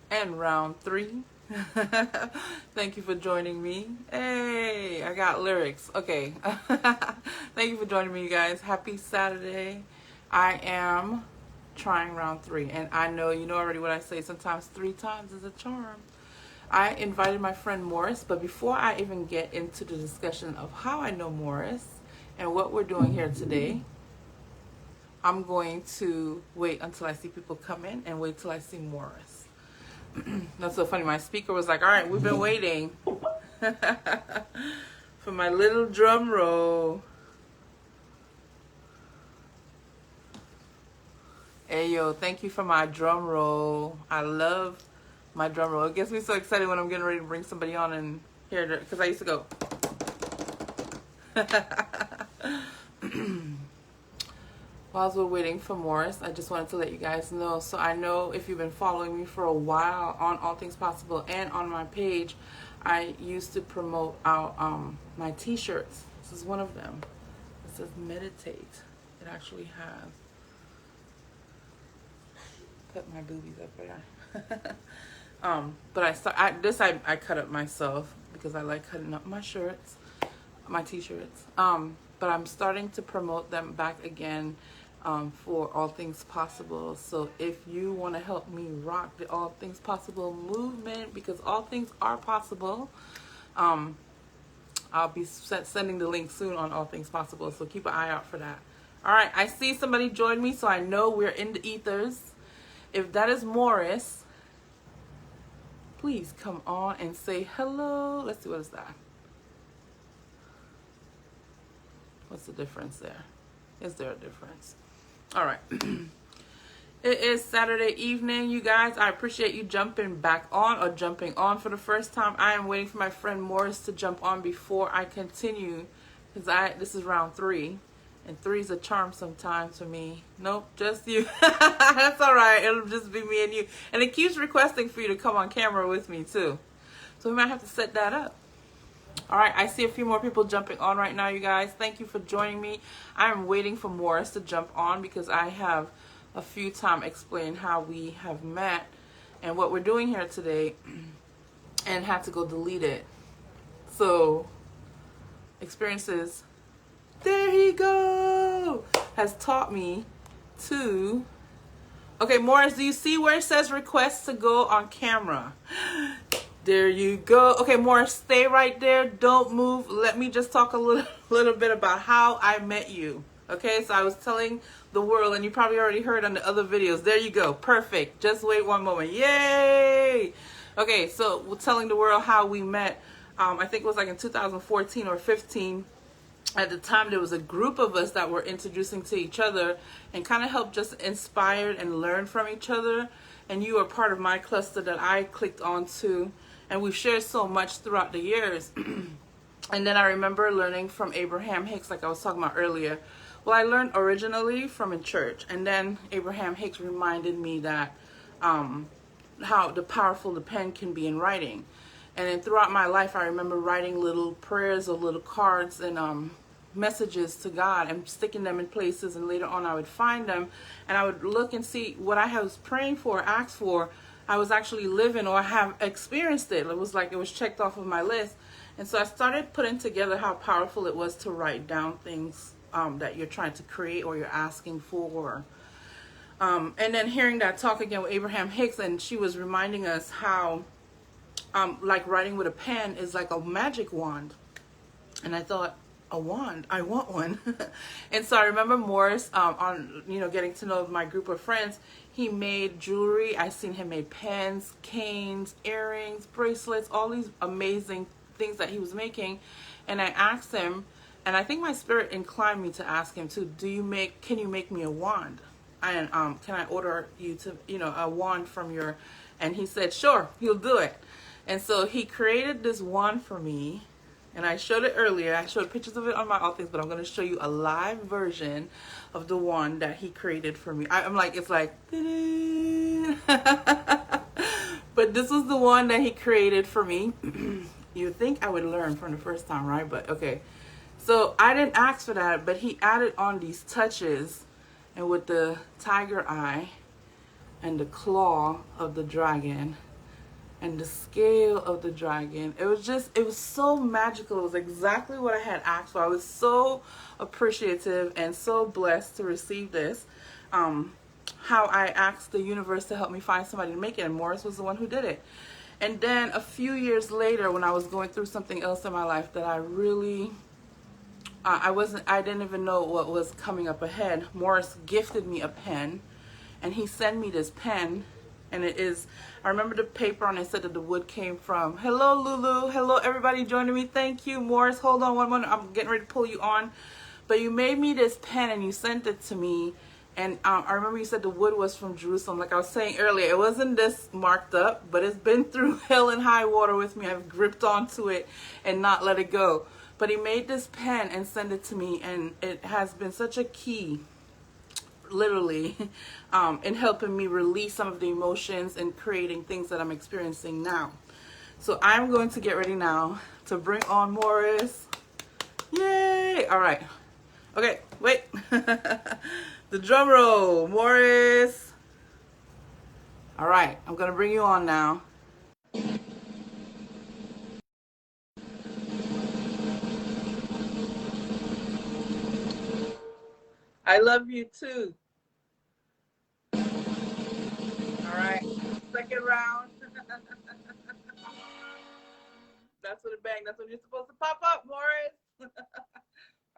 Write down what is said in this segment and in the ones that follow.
And round three. Thank you for joining me. Hey, I got lyrics. Okay. Thank you for joining me, you guys. Happy Saturday. I am trying round three. And I know you know already what I say. Sometimes 3 times is a charm. I invited my friend Morris, but before I even get into the discussion of how I know Morris and what we're doing here today, I'm going to wait until I see people come in and wait till I see Morris. That's so funny. My speaker was like, all right, we've been waiting for my little drum roll. Hey, yo, thank you for my drum roll. I love my drum roll. It gets me so excited when I'm getting ready to bring somebody on and hear it, because I used to go. While we're waiting for Morris, I just wanted to let you guys know. So I know if you've been following me for a while on All Things Possible and on my page, I used to promote out my t-shirts. This is one of them. It says meditate. It actually has. Put my boobies up there. But I cut up myself because I like cutting up my shirts, my t-shirts. But I'm starting to promote them back again for All Things Possible. So if you want to help me rock the All Things Possible movement, because all things are possible, I'll be sending the link soon on All Things Possible. So keep an eye out for that. All right, I see somebody joined me, so I know we're in the ethers. If that is Morris, please come on and say hello. Let's see, what is that? What's the difference there? Is there a difference? All right. It is Saturday evening, you guys. I appreciate you jumping back on or jumping on for the first time. I am waiting for my friend Morris to jump on before I continue, because this is round 3, and 3 is a charm sometimes for me. Nope, just you. That's all right. It'll just be me and you. And it keeps requesting for you to come on camera with me too. So we might have to set that up. All right, I see a few more people jumping on right now, you guys. Thank you for joining me. I'm waiting for Morris to jump on because I have a few times explained how we have met and what we're doing here today, and had to go delete it. So, experiences, there he go, has taught me to... Okay, Morris, do you see where it says request to go on camera? There you go. Okay, Morris, stay right there. Don't move. Let me just talk a little bit about how I met you. Okay, so I was telling the world, and you probably already heard on the other videos. There you go. Perfect. Just wait one moment. Yay! Okay, so we're telling the world how we met. I think it was like in 2014 or 15. At the time, there was a group of us that were introducing to each other and kind of helped just inspire and learn from each other. And you are part of my cluster that I clicked onto. And we've shared so much throughout the years. And then I remember learning from Abraham Hicks, like I was talking about earlier. Well, I learned originally from a church. And then Abraham Hicks reminded me that how powerful the pen can be in writing. And then throughout my life, I remember writing little prayers or little cards and messages to God and sticking them in places. And later on, I would find them. And I would look and see what I was praying for, asked for, I was actually living or have experienced it. It was like it was checked off of my list. And so I started putting together how powerful it was to write down things that you're trying to create or you're asking for. And then hearing that talk again with Abraham Hicks, and she was reminding us how like writing with a pen is like a magic wand. And I thought, a wand, I want one. And so I remember Morris on getting to know my group of friends. He made jewelry. I seen him make pens, canes, earrings, bracelets, all these amazing things that he was making. And I asked him, and I think my spirit inclined me to ask him too, can you make me a wand? And can I order you to, a wand from your, and he said, sure, he'll do it. And so he created this wand for me. And I showed it earlier. I showed pictures of it on my All Things, but I'm going to show you a live version of the one that he created for me. I'm like, it's like, but this was the one that he created for me. You'd think I would learn from the first time, right? But okay. So I didn't ask for that, but he added on these touches, and with the tiger eye and the claw of the dragon, and the scale of the dragon. It was so magical. It was exactly what I had asked for. I was so appreciative and so blessed to receive this. How I asked the universe to help me find somebody to make it, and Morris was the one who did it. And then a few years later, when I was going through something else in my life that I really, I didn't even know what was coming up ahead. Morris gifted me a pen, and he sent me this pen, and it is, I remember the paper on it said that the wood came from, hello Lulu, hello everybody joining me, thank you Morris, hold on one moment, I'm getting ready to pull you on. But you made me this pen and you sent it to me, and I remember you said the wood was from Jerusalem. Like I was saying earlier, it wasn't this marked up, but it's been through hell and high water with me. I've gripped onto it and not let it go. But he made this pen and sent it to me, and it has been such a key, literally, in helping me release some of the emotions and creating things that I'm experiencing now. So I'm going to get ready now to bring on Morris. Yay! All right. Okay, wait. The drum roll, Morris. All right, I'm going to bring you on now. I love you too. All right, second round. That's what a bang. That's when you're supposed to pop up, Morris.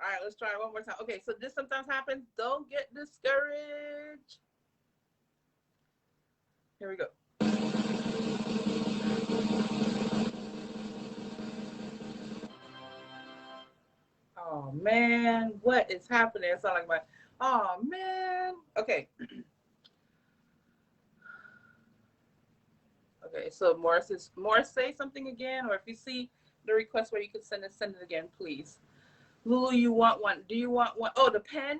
All right, let's try it one more time. Okay, so this sometimes happens. Don't get discouraged. Here we go. Oh man, what is happening? It sounds like my, oh man. Okay. Okay, so Morris, say something again, or if you see the request where you could send it again, please. Lulu, you want one? Do you want one? Oh, the pen?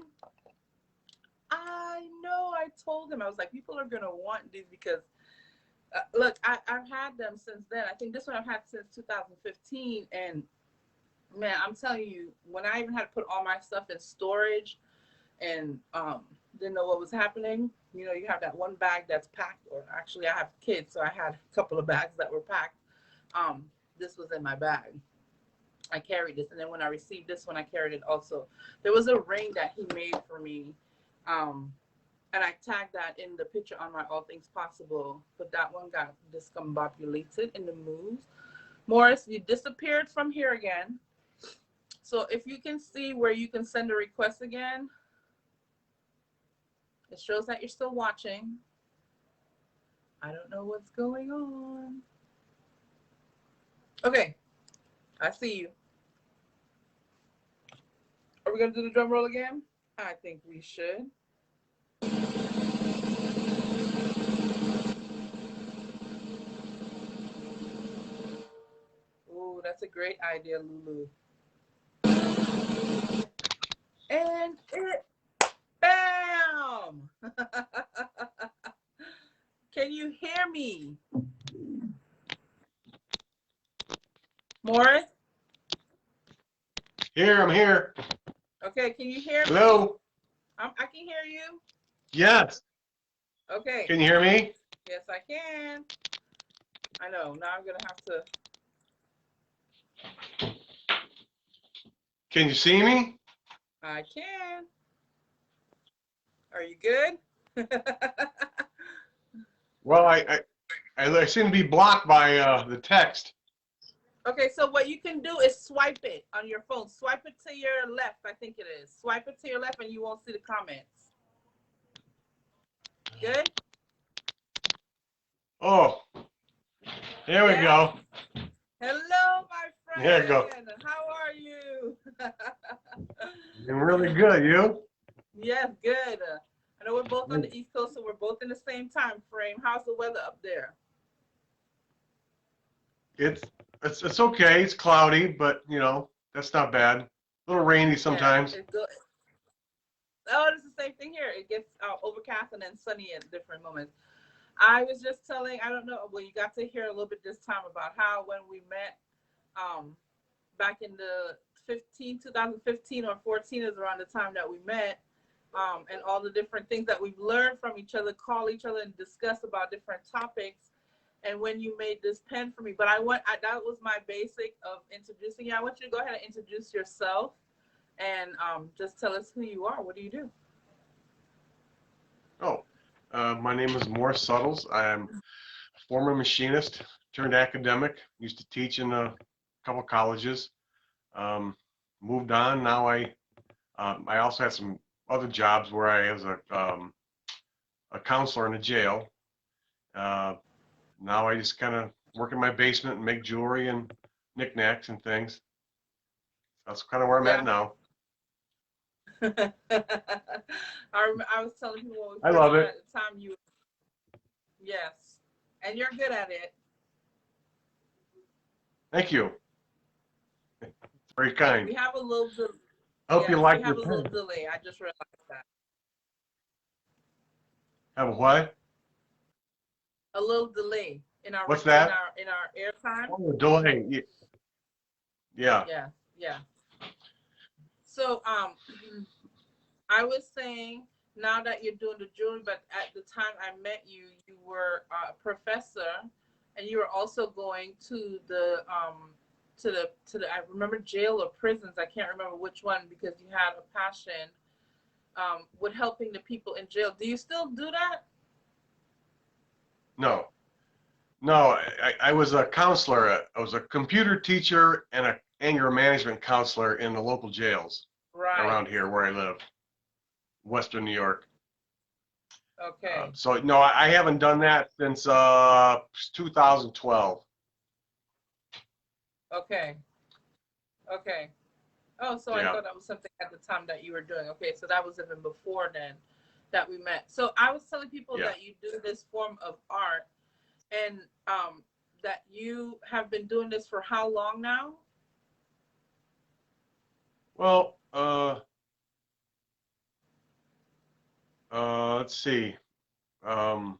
I know. I told him. I was like, people are going to want these because, look, I've had them since then. I think this one I've had since 2015. And, man, I'm telling you, when I even had to put all my stuff in storage and didn't know what was happening, you know, you have that one bag that's packed, or actually I have kids, so I had a couple of bags that were packed. This was in my bag. I carried this, and then when I received this one, I carried it also. There was a ring that he made for me, and I tagged that in the picture on my All Things Possible, but that one got discombobulated in the moves. Morris, you disappeared from here again. So if you can see where you can send a request again, it shows that you're still watching. I don't know what's going on. Okay, I see you. Are we going to do the drum roll again? I think we should. Ooh, that's a great idea, Lulu. And it, bam! Can you hear me? Morris? Here, I'm here. Okay, can you hear me? Hello? I can hear you. Yes. Okay. Can you hear me? Yes, I can. I know. Now I'm going to have to. Can you see me? I can. Are you good? Well, I seem to be blocked by the text. Okay, so what you can do is swipe it on your phone. Swipe it to your left, I think it is. Swipe it to your left and you won't see the comments. Good? Oh, there we go. Hello, my friend. There you go. How are you? I'm really good. You? Yes, good. I know we're both on the East Coast, so we're both in the same time frame. How's the weather up there? It's okay. It's cloudy, but you know that's not bad. A little rainy sometimes. Yeah, it's good. Oh, it's the same thing here. It gets overcast and then sunny at different moments. I was just telling, I don't know, well, you got to hear a little bit this time about how when we met back in the 2015 or 14 is around the time that we met, and all the different things that we've learned from each other, call each other and discuss about different topics. and when you made this pen for me. But that was my basic of introducing you. I want you to go ahead and introduce yourself and just tell us who you are. What do you do? Oh, my name is Morris Suttles. I'm a former machinist turned academic. Used to teach in a couple colleges. Moved on. Now I also had some other jobs where I was a counselor in a jail. Uh, Now I just kind of work in my basement and make jewelry and knickknacks and things. That's kind of where I'm at Yeah. now. I was telling people when we I first love met it. at the time yes, and you're good at it. Thank you. Very kind. We have a little I hope you yes, we like have your a little pen. delay. I just realized that. Have a what? A little delay in our What's that? in our airtime. Oh, delay. Yeah. Yeah, yeah. So I was saying now that you're doing the jewelry, but at the time I met you, you were a professor, and you were also going to the I remember jail or prisons. I can't remember which one because you had a passion with helping the people in jail. Do you still do that? No. No. I was a counselor. I was a computer teacher and a anger management counselor in the local jails Right. around here where I live, Western New York. Okay. So no, I haven't done that since 2012. Okay. Okay. Oh, so I Yeah. thought that was something at the time that you were doing. Okay, so that was even before then that we met. So I was telling people Yeah. that you do this form of art and that you have been doing this for how long now? Well, let's see. Um,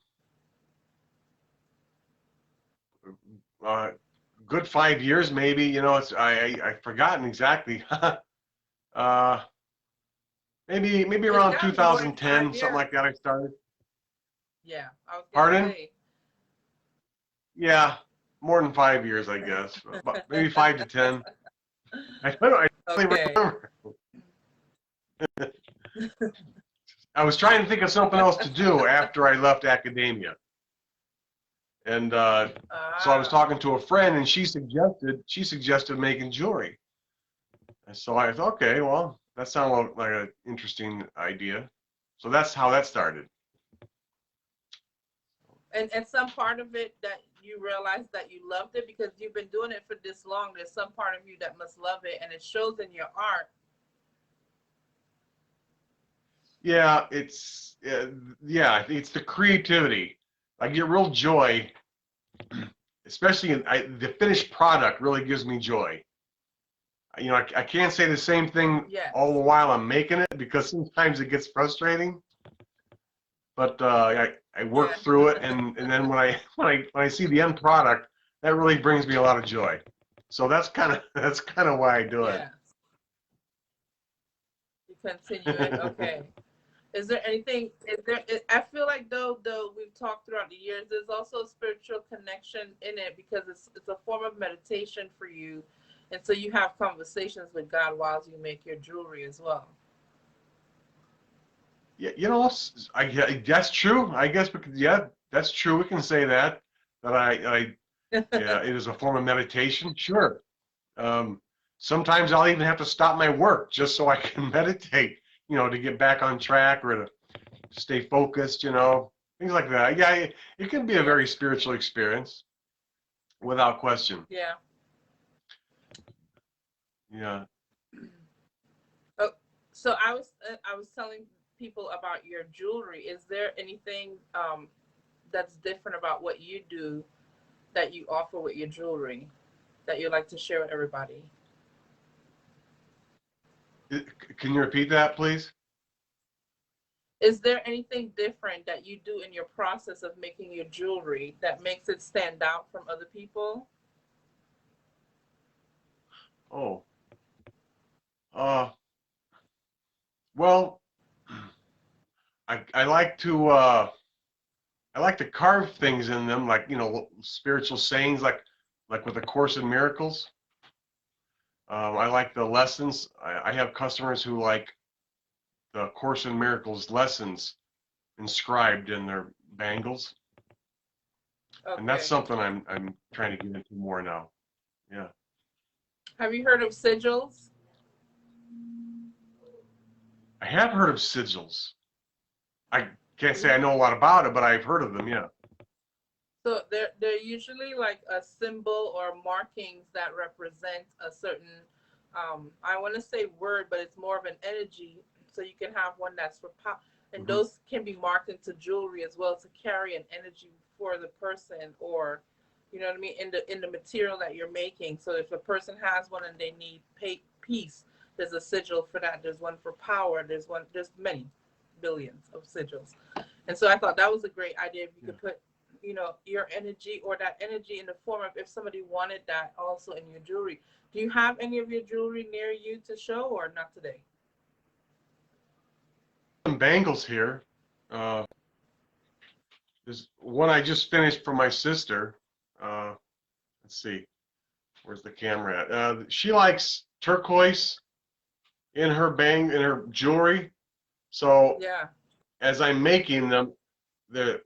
uh, Good 5 years, maybe. You know, it's I've forgotten exactly. uh, maybe It's around got to be more than 2010, 5 years. something like that. I started. Yeah, I was gonna Pardon? say. Yeah, more than 5 years, I guess. But maybe 5 to 10. I don't know. I don't really Okay. remember. I was trying to think of something else to do after I left academia. And so I was Ah, talking to a friend, and she suggested making jewelry. And so I thought, okay, well, that sounded like an interesting idea. So that's how that started. and some part of it that you realized that you loved it because you've been doing it for this long. There's some part of you that must love it, and it shows in your art. Yeah, yeah, it's the creativity. I get real joy, especially the finished product really gives me joy. You know, I can't say the same thing Yes. all the while I'm making it because sometimes it gets frustrating. But I work Yeah. through it, and then when I see the end product, that really brings me a lot of joy. So that's kind of why I do it. Yeah. You continue it. Okay. Is there anything? Is there? I feel like though we've talked throughout the years, there's also a spiritual connection in it because it's a form of meditation for you, and so you have conversations with God while you make your jewelry as well. Yeah, you know, that's true. I guess yeah, that's true. We can say that yeah, it is a form of meditation. Sure. Um, Sometimes I'll even have to stop my work just so I can meditate, to get back on track or to stay focused, things like that. Yeah, it can be a Yeah. very spiritual experience, without question. Yeah. Yeah. Oh, so I was telling people about your jewelry. Is there anything that's different about what you do that you offer with your jewelry that you'd like to share with everybody? Can you repeat that, please? Is there anything different that you do in your process of making your jewelry that makes it stand out from other people? Oh, uh, well, I like to I like to carve things in them, like, spiritual sayings, like with the Course in Miracles. I like the lessons. I have customers who like the Course in Miracles lessons inscribed in their bangles, and that's Okay. something I'm trying to get into more now. Yeah. Have you heard of sigils? I have heard of sigils. I can't say I know a lot about it, but I've heard of them. Yeah. So they're usually like a symbol or markings that represent a certain, I want to say word, but it's more of an energy. So you can have one that's for power, and Hmm. those can be marked into jewelry as well to carry an energy for the person, or you know what I mean, in the material that you're making. So if a person has one and they need peace, there's a sigil for that. There's one for power. There's many billions of sigils. And so I thought that was a great idea if you Yeah. could put, your energy or that energy in the form of if somebody wanted that also in your jewelry. Do you have any of your jewelry near you to show or not today? Some bangles here. Uh, there's one I just finished for my sister. Uh, let's see, where's the camera at? She likes turquoise in her jewelry. So Yeah. as I'm making them, the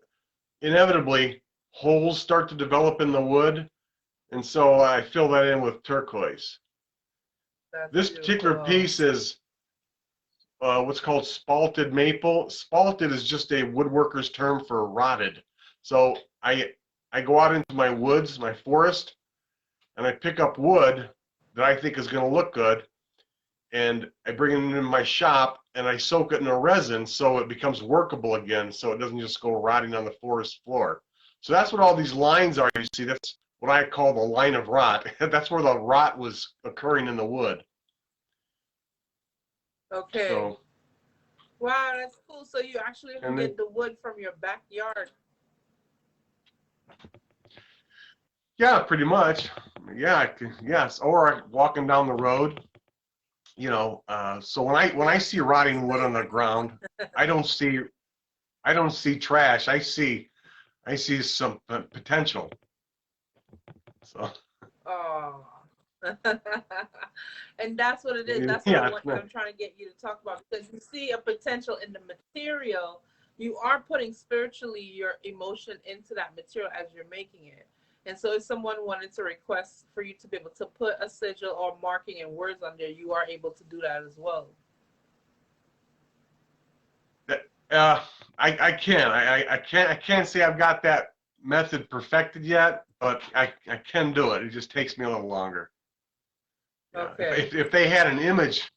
inevitably holes start to develop in the wood, and so I fill that in with turquoise. That's This particular beautiful. piece is what's called spalted maple. Spalted is just a woodworker's term for rotted. So I go out into my woods, my forest, and I pick up wood that I think is going to look good, and I bring it into my shop and I soak it in a resin so it becomes workable again, so it doesn't just go rotting on the forest floor. So that's what all these lines are. You see, that's what I call the line of rot. That's where the rot was occurring in the wood. Okay. So, Wow, that's cool. So you actually even and then, get the wood from your backyard. yeah, pretty much. Yeah, yes. Or walking down the road, so when I Yeah. see rotting wood Stay on the away from ground, I don't see I don't see trash. I see some potential. So Oh. And that's what it is. That's what yeah, I'm trying to get you to talk about, because you see a potential in the material. You are putting spiritually your emotion into that material as you're making it. And so if someone wanted to request for you to be able to put a sigil or marking and words on there, you are able to do that as well. uh, I can't say I've got that method perfected yet, but I can do it. It just takes me a little longer. Yeah, Okay. if they had an image,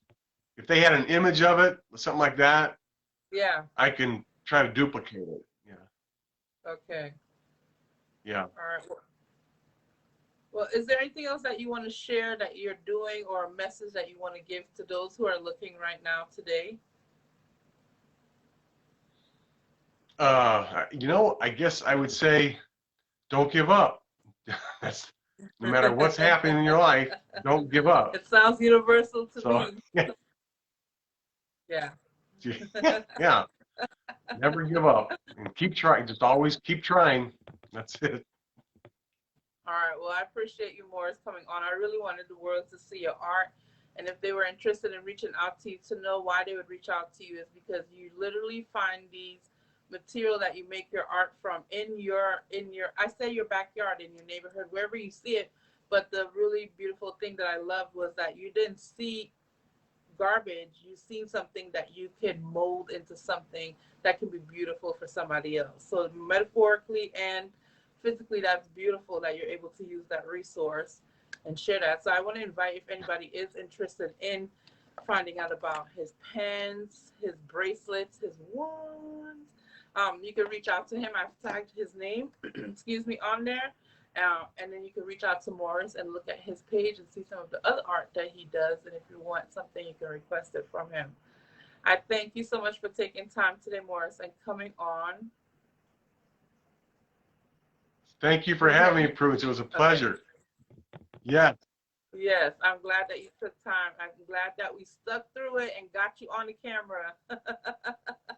if they had an image of it, something like that, Yeah. I can try to duplicate it. Yeah, Okay. yeah. All right. Well, is there anything else that you want to share that you're doing, or a message that you want to give to those who are looking right now today? I guess I would say don't give up. That's no matter what's happening in your life, don't give up. It sounds universal to So me. Yeah. yeah, never give up and keep trying. Just always keep trying. That's it. All right. Well, I appreciate you, Morris, coming on. I really wanted the world to see your art. And if they were interested in reaching out to you, to know why they would reach out to you is because you literally find these material that you make your art from in your I say your backyard, in your neighborhood, wherever you see it. But the really beautiful thing that I loved was that you didn't see garbage. You seen something that you can mold into something that can be beautiful for somebody else. So metaphorically and physically, that's beautiful that you're able to use that resource and share that. So I want to invite, if anybody is interested in finding out about his pens, his bracelets, his wands, you can reach out to him. I've tagged his name, excuse me, on there. And then you can reach out to Morris and look at his page and see some of the other art that he does. And if you want something, you can request it from him. I thank you so much for taking time today, Morris, and coming on. Thank you Can for you hear having me, me? Prudence. It was a Okay. pleasure. Yeah. Yes, I'm glad that you took time. I'm glad that we stuck through it and got you on the camera.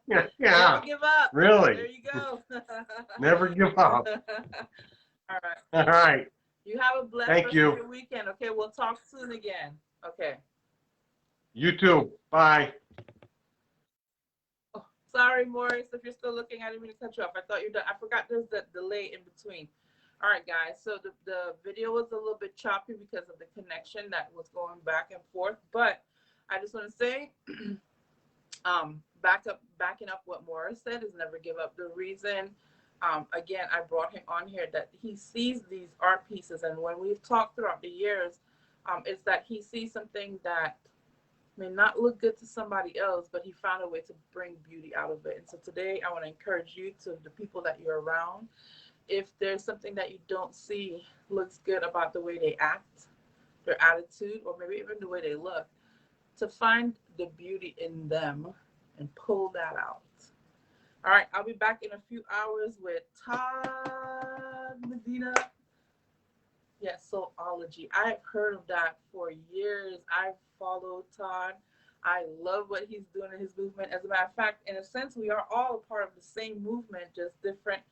Yeah, Never give up. really. There you go. Never give up. All right. All right. You have a blessed Thank rest you. of your weekend. Okay, we'll talk soon again. Okay. You too. Bye. Oh, sorry, Morris, if you're still looking, I didn't mean to cut you off. I thought you're done. I forgot there's that delay in between. All right, guys. So the video was a little bit choppy because of the connection that was going back and forth. But I just want to say, backing up what Morris said is never give up. The reason, again, I brought him on here that he sees these art pieces, and when we've talked throughout the years, is that he sees something that may not look good to somebody else, but he found a way to bring beauty out of it. And so today I want to encourage you, to the people that you're around, if there's something that you don't see looks good about the way they act, their attitude, or maybe even the way they look, to find the beauty in them and pull that out. All right, I'll be back in a few hours with Todd Medina. Yes, Soulology. I've heard of that for years. I've followed Todd. I love what he's doing in his movement. As a matter of fact, in a sense, we are all a part of the same movement, just different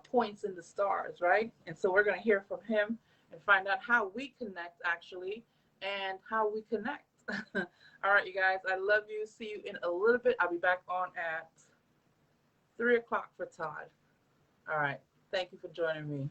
points in the stars, right? And so we're going to hear from him and find out how we connect, actually, and how we connect. All right, you guys, I love you. See you in a little bit. I'll be back on at 3 o'clock for Todd. All right. Thank you for joining me.